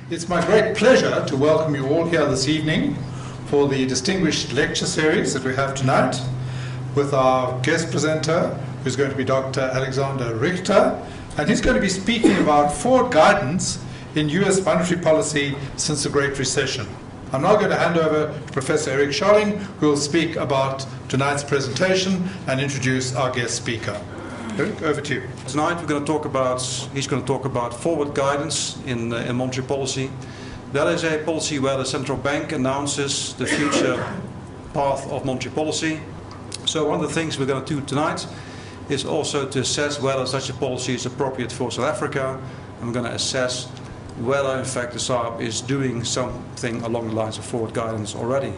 It's my great pleasure to welcome you all here this evening for the distinguished lecture series that we have tonight with our guest presenter, who's going to be Dr. Alexander Richter, and he's going to be speaking about forward guidance in US monetary policy since the Great Recession. I'm now going to hand over to Professor Eric Schaling, who will speak about tonight's presentation and introduce our guest speaker. Eric, over to you. Tonight he's going to talk about forward guidance in monetary policy. That is a policy where the central bank announces the future path of monetary policy. So one of the things we're going to do tonight is also to assess whether such a policy is appropriate for South Africa. And we're going to assess whether in fact the SARB is doing something along the lines of forward guidance already.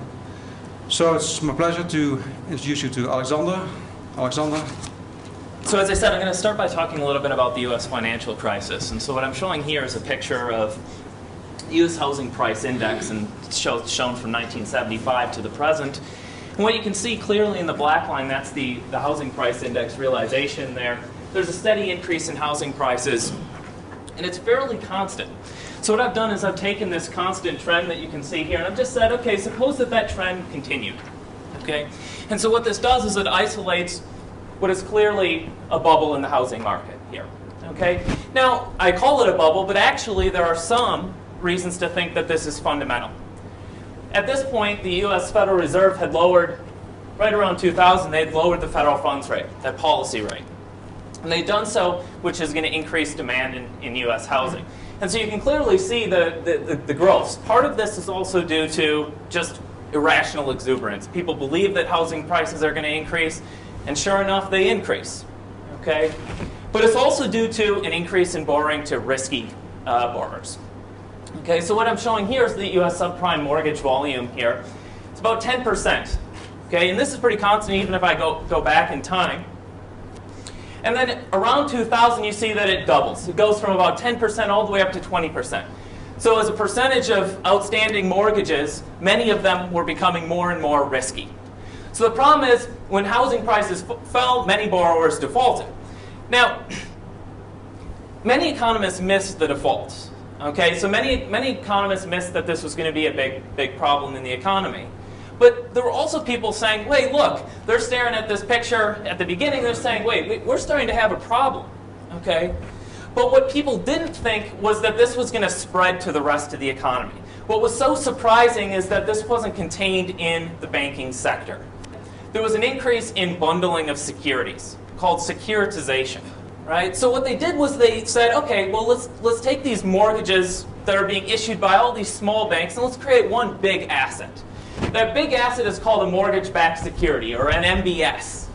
So it's my pleasure to introduce you to Alexander. Alexander. So as I said, I'm going to start by talking a little bit about the U.S. financial crisis. And so what I'm showing here is a picture of the U.S. housing price index, and it's shown from 1975 to the present. And what you can see clearly in the black line, that's the housing price index realization there. There's a steady increase in housing prices, and it's fairly constant. So what I've done is I've taken this constant trend that you can see here, and I've just said, okay, suppose that trend continued. Okay? And so what this does is it isolates what is clearly a bubble in the housing market here. Okay? Now, I call it a bubble, but actually there are some reasons to think that this is fundamental. At this point, the U.S. Federal Reserve had lowered, right around 2000, they had lowered the federal funds rate, that policy rate. And they'd done so, which is going to increase demand in U.S. housing. And so you can clearly see the growth. Part of this is also due to just irrational exuberance. People believe that housing prices are going to increase, and sure enough, they increase. Okay? But it's also due to an increase in borrowing to risky borrowers. Okay, so what I'm showing here is the U.S. subprime mortgage volume here. It's about 10%. Okay, and this is pretty constant even if I go back in time. And then around 2000, you see that it doubles. It goes from about 10% all the way up to 20%. So as a percentage of outstanding mortgages, many of them were becoming more and more risky. So the problem is, when housing prices fell, many borrowers defaulted. Now, many economists missed the defaults. Okay, so many economists missed that this was going to be a big problem in the economy. But there were also people saying, wait, look, they're staring at this picture at the beginning, they're saying, wait, we're starting to have a problem. Okay? But what people didn't think was that this was going to spread to the rest of the economy. What was so surprising is that this wasn't contained in the banking sector. There was an increase in bundling of securities called securitization. Right? So what they did was they said, okay, well, let's take these mortgages that are being issued by all these small banks and let's create one big asset. That big asset is called a mortgage-backed security, or an MBS.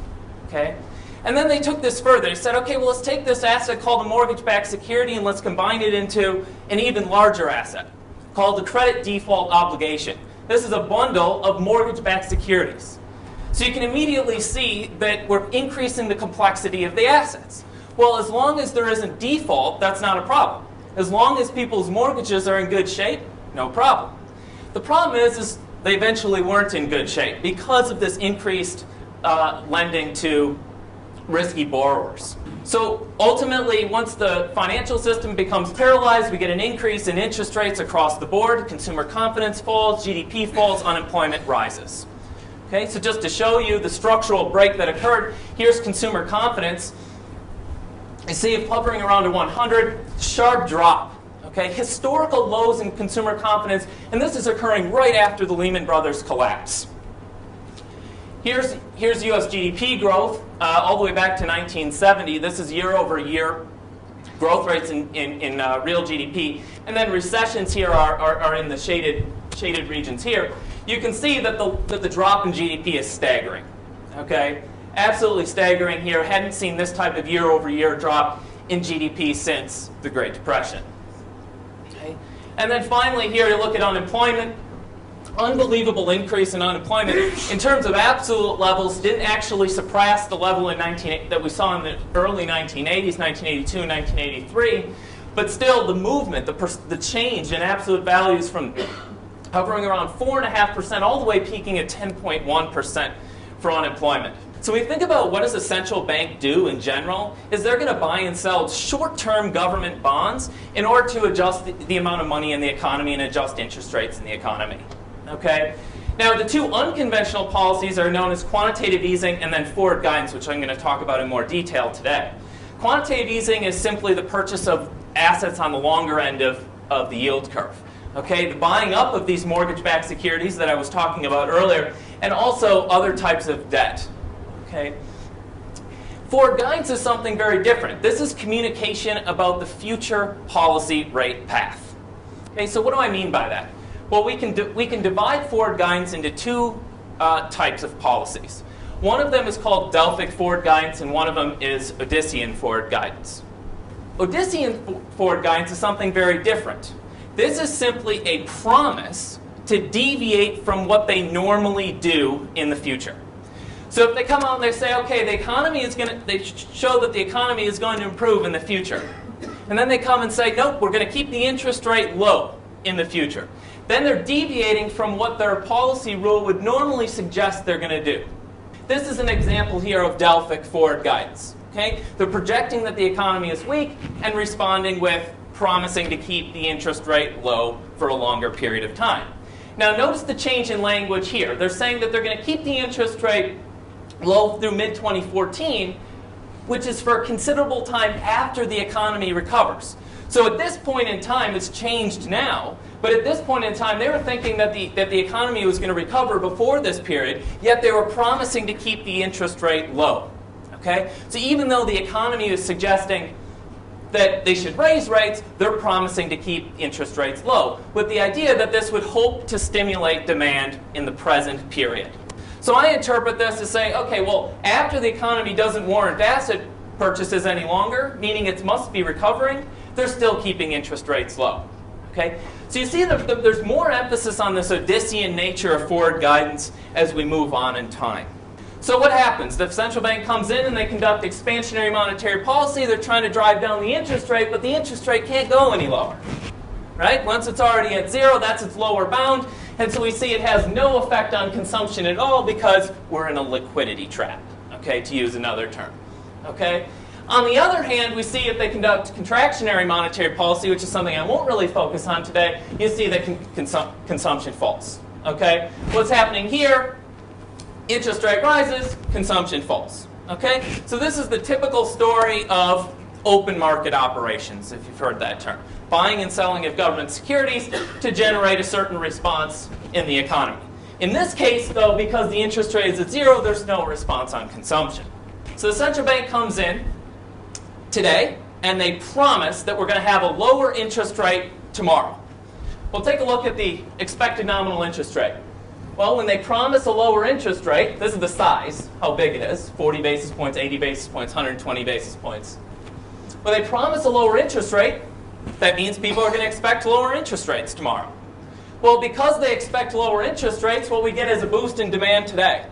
Okay? And then they took this further. They said, okay, well, let's take this asset called a mortgage-backed security and let's combine it into an even larger asset called the credit default obligation. This is a bundle of mortgage-backed securities. So you can immediately see that we're increasing the complexity of the assets. Well, as long as there isn't default, that's not a problem. As long as people's mortgages are in good shape, no problem. The problem is they eventually weren't in good shape because of this increased lending to risky borrowers. So ultimately, once the financial system becomes paralyzed, we get an increase in interest rates across the board, consumer confidence falls, GDP falls, unemployment rises. Okay, so just to show you the structural break that occurred, here's consumer confidence. You see it hovering around to 100, sharp drop. Okay, historical lows in consumer confidence, and this is occurring right after the Lehman Brothers collapse. Here's U.S. GDP growth all the way back to 1970. This is year-over-year growth rates in real GDP. And then recessions here are in the shaded regions here. You can see that the drop in GDP is staggering. Okay? Absolutely staggering here. Hadn't seen this type of year-over-year drop in GDP since the Great Depression. Okay? And then finally here you look at unemployment. Unbelievable increase in unemployment. In terms of absolute levels, didn't actually surpass the level that we saw in the early 1980s, 1982 and 1983. But still, the movement, the change in absolute values from hovering around 4.5% all the way peaking at 10.1% for unemployment. So we think about what does a central bank do in general, is they're going to buy and sell short-term government bonds in order to adjust the amount of money in the economy and adjust interest rates in the economy. Okay? Now, the two unconventional policies are known as quantitative easing and then forward guidance, which I'm going to talk about in more detail today. Quantitative easing is simply the purchase of assets on the longer end of the yield curve. Okay? The buying up of these mortgage-backed securities that I was talking about earlier, and also other types of debt. Okay. Forward guidance is something very different. This is communication about the future policy rate path. Okay, so what do I mean by that? Well, we can divide forward guidance into two types of policies. One of them is called Delphic forward guidance, and one of them is Odyssean forward guidance. Odyssean forward guidance is something very different. This is simply a promise to deviate from what they normally do in the future. So if they come out and they say, okay, the economy is going to, they show that the economy is going to improve in the future. And then they come and say, nope, we're going to keep the interest rate low in the future. Then they're deviating from what their policy rule would normally suggest they're going to do. This is an example here of Delphic forward guidance. Okay? They're projecting that the economy is weak and responding with promising to keep the interest rate low for a longer period of time. Now notice the change in language here. They're saying that they're going to keep the interest rate low through mid-2014, which is for a considerable time after the economy recovers. So at this point in time, it's changed now, but at this point in time, they were thinking that the economy was going to recover before this period, yet they were promising to keep the interest rate low. Okay? So even though the economy is suggesting that they should raise rates, they're promising to keep interest rates low, with the idea that this would hope to stimulate demand in the present period. So I interpret this to say, okay, well, after the economy doesn't warrant asset purchases any longer, meaning it must be recovering, they're still keeping interest rates low. Okay? So you see that there's more emphasis on this Odyssean nature of forward guidance as we move on in time. So what happens? The central bank comes in and they conduct expansionary monetary policy. They're trying to drive down the interest rate, but the interest rate can't go any lower. Right? Once it's already at zero, that's its lower bound. And so we see it has no effect on consumption at all because we're in a liquidity trap, okay, to use another term. Okay? On the other hand, we see if they conduct contractionary monetary policy, which is something I won't really focus on today, you see that consumption falls. Okay? What's happening here? Interest rate rises, consumption falls. Okay? So this is the typical story of open market operations, if you've heard that term. Buying and selling of government securities to generate a certain response in the economy. In this case, though, because the interest rate is at zero, there's no response on consumption. So the central bank comes in today, and they promise that we're going to have a lower interest rate tomorrow. We'll take a look at the expected nominal interest rate. Well, when they promise a lower interest rate, this is the size, how big it is, 40 basis points, 80 basis points, 120 basis points. When they promise a lower interest rate, that means people are going to expect lower interest rates tomorrow. Well, because they expect lower interest rates, what we get is a boost in demand today.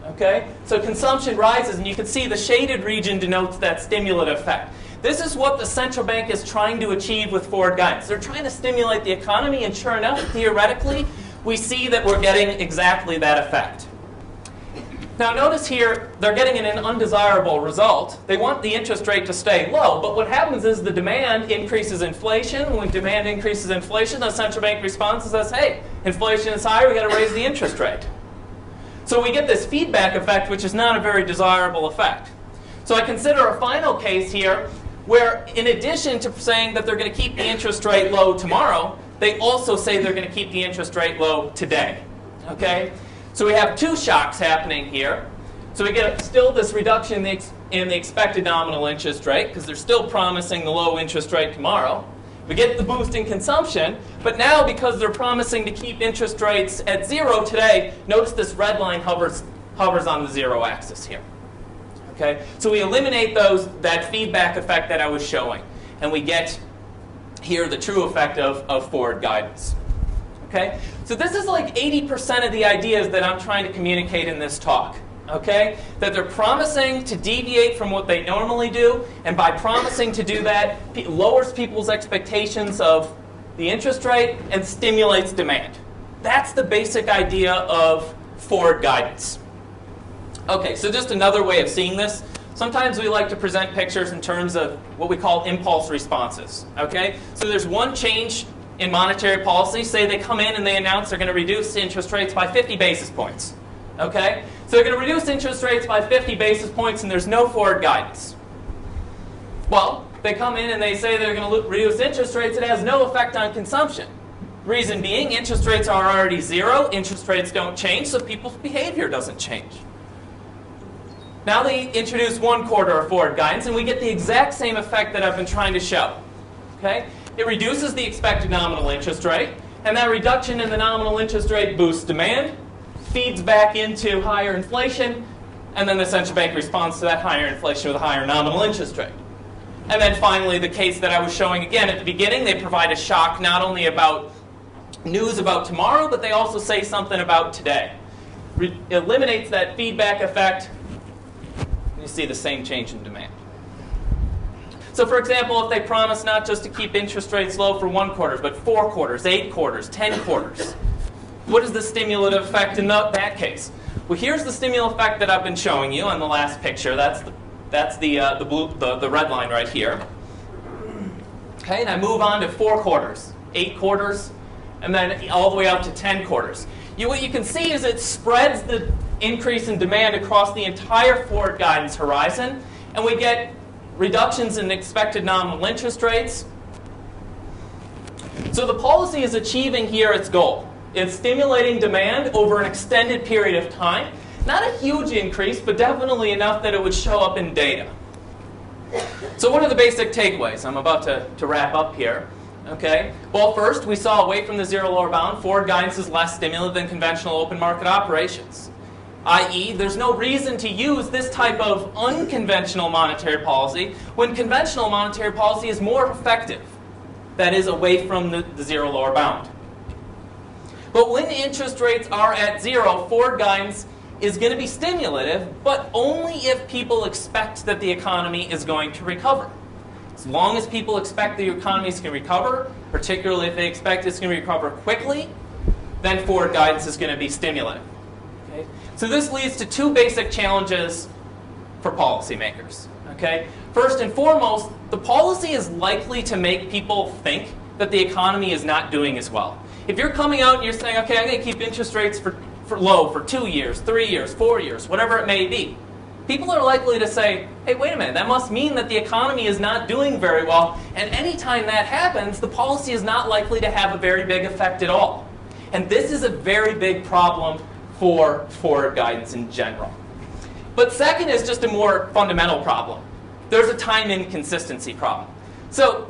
Okay? So consumption rises, and you can see the shaded region denotes that stimulant effect. This is what the central bank is trying to achieve with forward guidance. They're trying to stimulate the economy, and sure enough, theoretically, we see that we're getting exactly that effect. Now notice here, they're getting an undesirable result. They want the interest rate to stay low, but what happens is the demand increases inflation. When demand increases inflation, the central bank responds and says, hey, inflation is high, we've got to raise the interest rate. So we get this feedback effect, which is not a very desirable effect. So I consider a final case here where, in addition to saying that they're going to keep the interest rate low tomorrow, they also say they're going to keep the interest rate low today. Okay? So we have two shocks happening here. So we get still this reduction in the expected nominal interest rate, because they're still promising the low interest rate tomorrow. We get the boost in consumption, but now because they're promising to keep interest rates at zero today, notice this red line hovers on the zero axis here. Okay? So we eliminate that feedback effect that I was showing, and we get here the true effect of forward guidance. Okay? So this is like 80% of the ideas that I'm trying to communicate in this talk. Okay? That they're promising to deviate from what they normally do, and by promising to do that, lowers people's expectations of the interest rate and stimulates demand. That's the basic idea of forward guidance. Okay, so just another way of seeing this. Sometimes we like to present pictures in terms of what we call impulse responses. Okay, so there's one change in monetary policy. Say they come in and they announce they're going to reduce interest rates by 50 basis points. Okay, so they're going to reduce interest rates by 50 basis points and there's no forward guidance. Well, they come in and they say they're going to reduce interest rates. It has no effect on consumption. Reason being, interest rates are already zero. Interest rates don't change, so people's behavior doesn't change. Now they introduce 1 quarter of forward guidance, and we get the exact same effect that I've been trying to show. Okay? It reduces the expected nominal interest rate, and that reduction in the nominal interest rate boosts demand, feeds back into higher inflation, and then the central bank responds to that higher inflation with a higher nominal interest rate. And then finally, the case that I was showing again at the beginning, they provide a shock not only about news about tomorrow, but they also say something about today. Eliminates that feedback effect. You see the same change in demand. So for example, if they promise not just to keep interest rates low for 1 quarter, but 4 quarters, 8 quarters, 10 quarters, what is the stimulative effect in that case? Well, here's the stimulative effect that I've been showing you on the last picture. That's the red line right here. Okay, and I move on to 4 quarters, 8 quarters, and then all the way out to 10 quarters. What you can see is it spreads the increase in demand across the entire forward guidance horizon, and we get reductions in expected nominal interest rates. So the policy is achieving here its goal. It's stimulating demand over an extended period of time. Not a huge increase, but definitely enough that it would show up in data. So what are the basic takeaways? I'm about to wrap up here. Okay. Well, first, we saw away from the zero lower bound, forward guidance is less stimulative than conventional open market operations. I.e., there's no reason to use this type of unconventional monetary policy when conventional monetary policy is more effective. That is, away from the zero lower bound. But when interest rates are at zero, forward guidance is going to be stimulative, but only if people expect that the economy is going to recover. As long as people expect the economy is going to recover, particularly if they expect it's going to recover quickly, then forward guidance is going to be stimulative. Okay? So this leads to 2 basic challenges for policymakers. Okay? First and foremost, the policy is likely to make people think that the economy is not doing as well. If you're coming out and you're saying, okay, I'm going to keep interest rates for low for 2 years, 3 years, 4 years, whatever it may be, people are likely to say, hey, wait a minute, that must mean that the economy is not doing very well, and anytime that happens, the policy is not likely to have a very big effect at all. And this is a very big problem for forward guidance in general. But second is just a more fundamental problem. There's a time inconsistency problem. So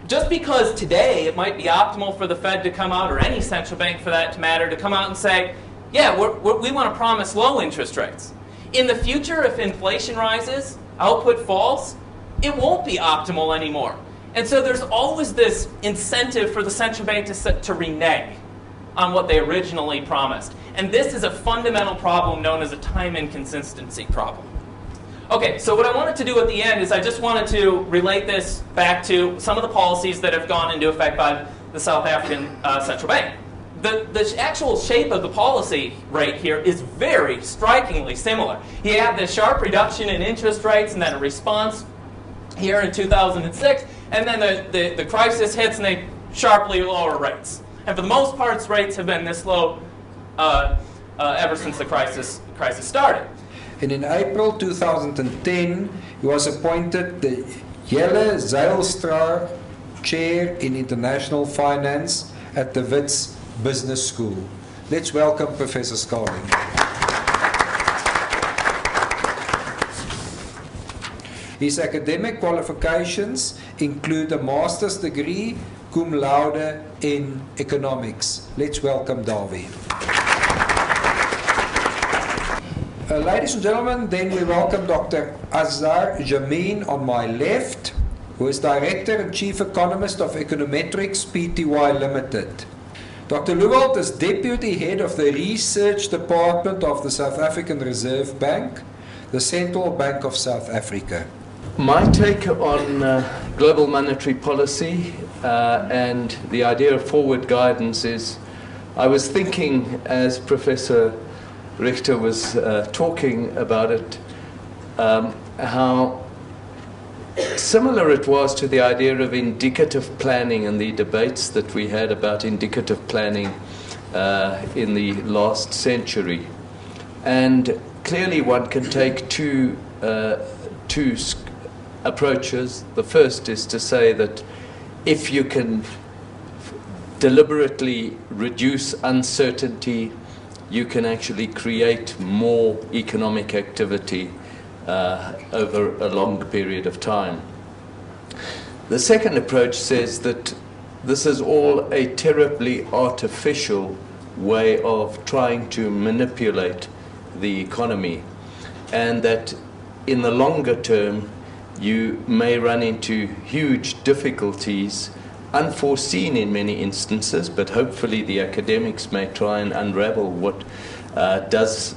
just because today it might be optimal for the Fed to come out, or any central bank for that matter, to come out and say, yeah, we want to promise low interest rates. In the future, if inflation rises, output falls, it won't be optimal anymore. And so there's always this incentive for the central bank to renege on what they originally promised. And this is a fundamental problem known as a time inconsistency problem. Okay, so what I wanted to do at the end is I just wanted to relate this back to some of the policies that have gone into effect by the South African Central Bank. The actual shape of the policy rate here is very strikingly similar. You have this sharp reduction in interest rates and then a response here in 2006, and then the crisis hits and they sharply lower rates. And for the most part, rates have been this low ever since the crisis started. And in April 2010, he was appointed the Jelle Zijlstra Chair in International Finance at the Wits Business School. Let's welcome Professor Schaling. His academic qualifications include a master's degree cum laude in economics. Let's welcome Dawie. Ladies and gentlemen, then we welcome Dr. Azar Jammine on my left, who is Director and Chief Economist of Econometrix Pty Limited. Dr. Loewald is Deputy Head of the Research Department of the South African Reserve Bank, the Central Bank of South Africa. My take on global monetary policy and the idea of forward guidance is, I was thinking as Professor Richter was talking about it, how similar it was to the idea of indicative planning and the debates that we had about indicative planning in the last century. And clearly one can take two approaches. The first is to say that if you can deliberately reduce uncertainty, you can actually create more economic activity over a long period of time. The second approach says that this is all a terribly artificial way of trying to manipulate the economy, and that in the longer term you may run into huge difficulties, unforeseen in many instances, but hopefully the academics may try and unravel what does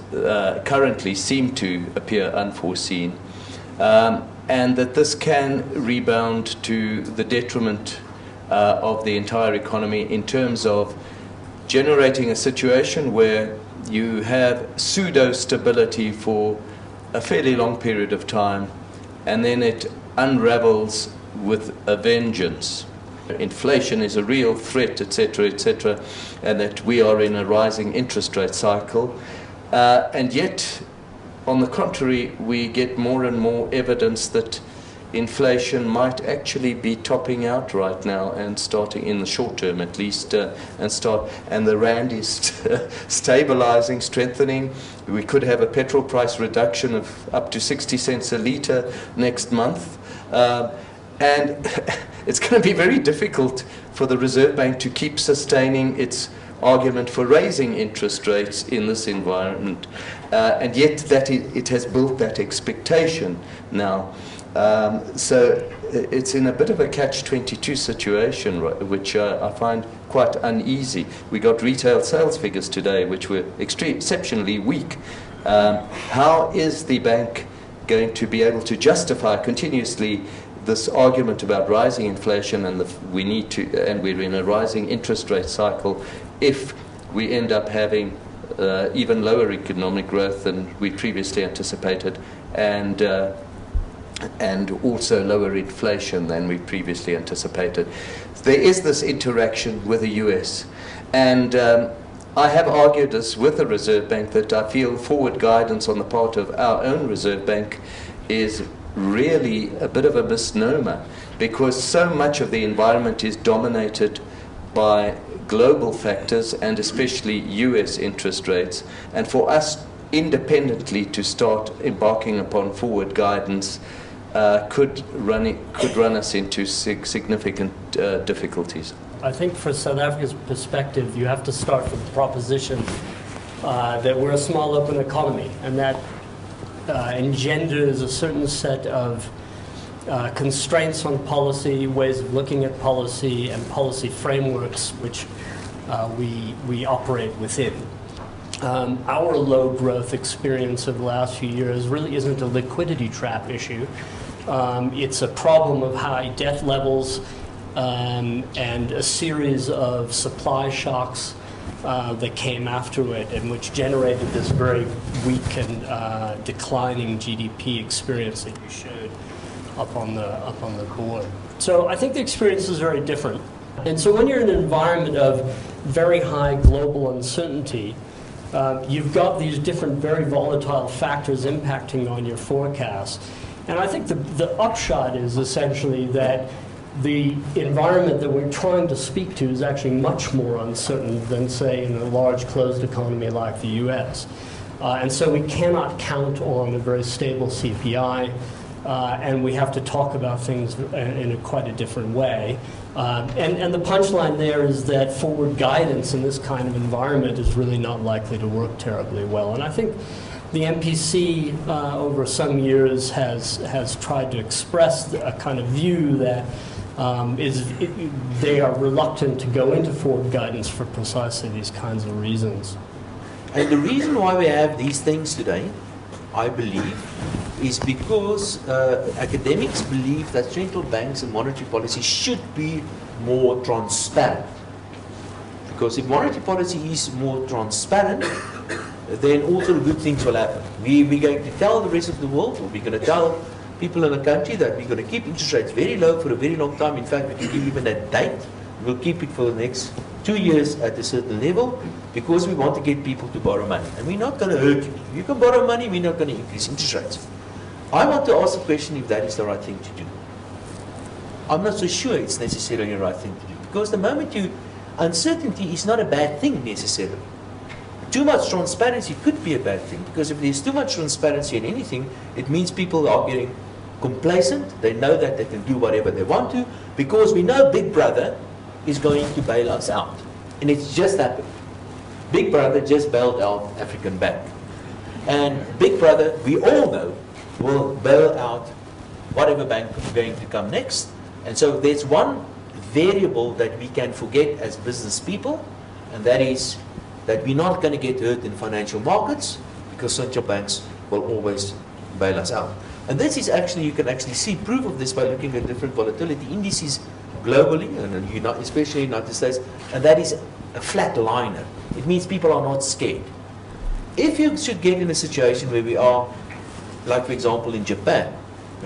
currently seem to appear unforeseen, and that this can rebound to the detriment of the entire economy in terms of generating a situation where you have pseudo-stability for a fairly long period of time, and then it unravels with a vengeance. Inflation is a real threat, etc., etc., and that we are in a rising interest rate cycle. And yet, on the contrary, we get more and more evidence that inflation might actually be topping out right now and starting in the short term at least, and the rand is stabilizing, strengthening. We could have a petrol price reduction of up to 60 cents a litre next month. And it's going to be very difficult for the Reserve Bank to keep sustaining its argument for raising interest rates in this environment. And yet that it has built that expectation now. So it's in a bit of a catch-22 situation, which I find quite uneasy. We got retail sales figures today, which were exceptionally weak. How is the bank going to be able to justify continuously this argument about rising inflation and we're in a rising interest rate cycle if we end up having even lower economic growth than we previously anticipated, and also lower inflation than we previously anticipated? There is this interaction with the US, and I have argued this with the Reserve Bank that I feel forward guidance on the part of our own Reserve Bank is really a bit of a misnomer, because so much of the environment is dominated by global factors and especially US interest rates, and for us independently to start embarking upon forward guidance could run us into significant difficulties. I think for South Africa's perspective, you have to start from the proposition that we're a small open economy, and that engenders a certain set of constraints on policy, ways of looking at policy, and policy frameworks which we operate within. Our low growth experience of the last few years really isn't a liquidity trap issue. It's a problem of high debt levels and a series of supply shocks that came after it, and which generated this very weak and declining GDP experience that you showed up on the board. So I think the experience is very different. And so when you're in an environment of very high global uncertainty, you've got these different very volatile factors impacting on your forecast. And I think the upshot is essentially that the environment that we're trying to speak to is actually much more uncertain than, say, in a large closed economy like the US. And so we cannot count on a very stable CPI, and we have to talk about things in quite a different way. And the punchline there is that forward guidance in this kind of environment is really not likely to work terribly well. And I think the MPC over some years has tried to express a kind of view that they are reluctant to go into forward guidance for precisely these kinds of reasons. And the reason why we have these things today, I believe, is because academics believe that central banks and monetary policy should be more transparent. Because if monetary policy is more transparent, then all sort of good things will happen. We're going to tell the rest of the world, or we're going to tell people in the country that we're going to keep interest rates very low for a very long time. In fact, we can give even a date. We'll keep it for the next 2 years at a certain level because we want to get people to borrow money. And we're not going to hurt you. You can borrow money, we're not going to increase interest rates. I want to ask the question if that is the right thing to do. I'm not so sure it's necessarily the right thing to do. Because the moment uncertainty is not a bad thing necessarily. Too much transparency could be a bad thing, because if there's too much transparency in anything, it means people are getting complacent. They know that they can do whatever they want to, because we know Big Brother is going to bail us out. And it's just happened. Big Brother just bailed out African Bank. And Big Brother, we all know, will bail out whatever bank is going to come next. And so there's one variable that we can forget as business people, and that is that we're not going to get hurt in financial markets, because central banks will always bail us out. And this is actually, you can actually see proof of this by looking at different volatility indices globally, and especially in the United States, and that is a flat liner. It means people are not scared. If you should get in a situation where we are, like for example in Japan,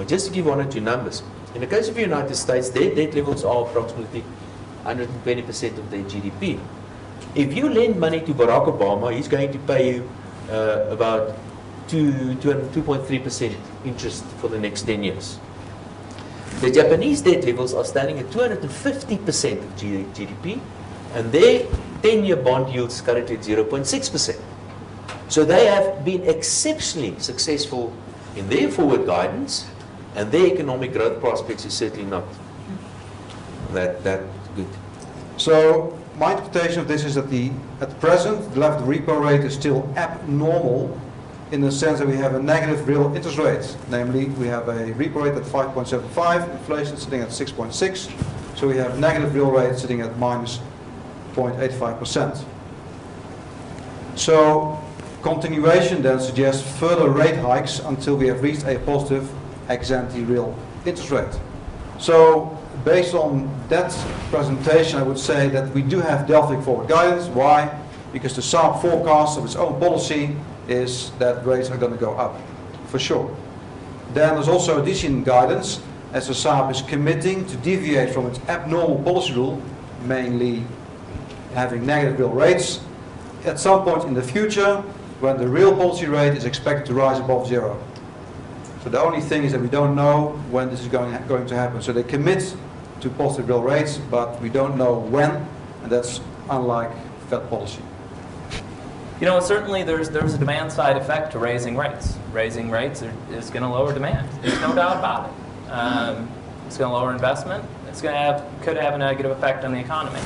just to give one or two numbers, in the case of the United States, their debt levels are approximately 120% of their GDP. If you lend money to Barack Obama, he's going to pay you about 2.3% interest for the next 10 years. The Japanese debt levels are standing at 250% of GDP, and their 10-year bond yield is currently at 0.6%. So they have been exceptionally successful in their forward guidance, and their economic growth prospects is certainly not that good. So my interpretation of this is that at present, the level of the repo rate is still abnormal in the sense that we have a negative real interest rate. Namely, we have a repo rate at 5.75, inflation sitting at 6.6, so we have a negative real rate sitting at minus 0.85%. So continuation then suggests further rate hikes until we have reached a positive ex-ante real interest rate. So based on that presentation, I would say that we do have Delphic forward guidance. Why? Because the SARB forecast of its own policy is that rates are going to go up, for sure. Then there's also addition guidance, as the SARB is committing to deviate from its abnormal policy rule, mainly having negative real rates, at some point in the future, when the real policy rate is expected to rise above zero. So the only thing is that we don't know when this is going to happen. So they commit to positive real rates, but we don't know when, and that's unlike Fed policy. You know, certainly there's a demand side effect to raising rates. Raising rates is going to lower demand. There's no doubt about it. It's going to lower investment. It's going to could have a negative effect on the economy.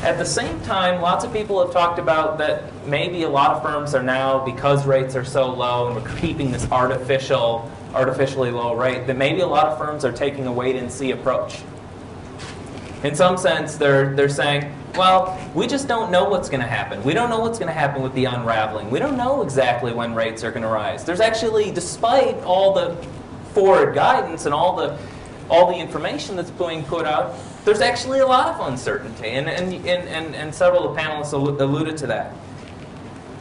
At the same time, lots of people have talked about that maybe a lot of firms are now, because rates are so low and we're keeping this artificially low rate, that maybe a lot of firms are taking a wait-and-see approach. In some sense, they're saying, well, we just don't know what's going to happen. We don't know what's going to happen with the unraveling. We don't know exactly when rates are going to rise. There's actually, despite all the forward guidance and all the information that's being put out, there's actually a lot of uncertainty, and several of the panelists alluded to that.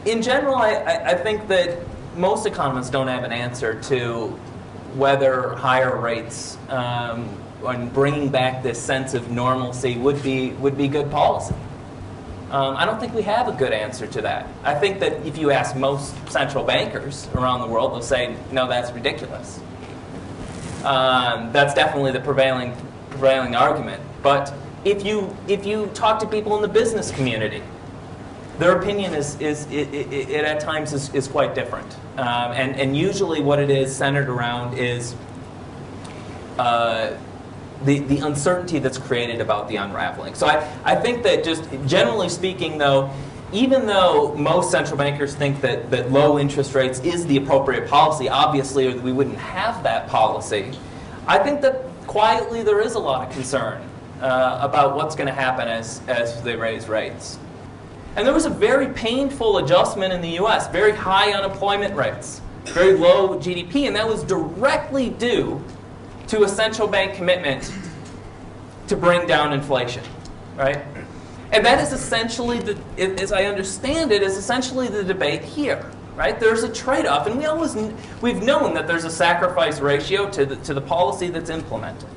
In general, I think that most economists don't have an answer to whether higher rates and bringing back this sense of normalcy would be good policy. I don't think we have a good answer to that. I think that if you ask most central bankers around the world, they'll say, no, that's ridiculous. That's definitely the prevailing argument. But if you talk to people in the business community, their opinion is at times is quite different. And usually what it is centered around is the uncertainty that's created about the unraveling. So I think that just generally speaking, though, even though most central bankers think that low interest rates is the appropriate policy, obviously, or we wouldn't have that policy, I think that quietly there is a lot of concern about what's going to happen as they raise rates. And there was a very painful adjustment in the U.S., very high unemployment rates, very low GDP, and that was directly due to a central bank commitment to bring down inflation, right? And that is essentially, as I understand it, is essentially the debate here. Right? There's a trade-off, and we've known that there's a sacrifice ratio to the policy that's implemented.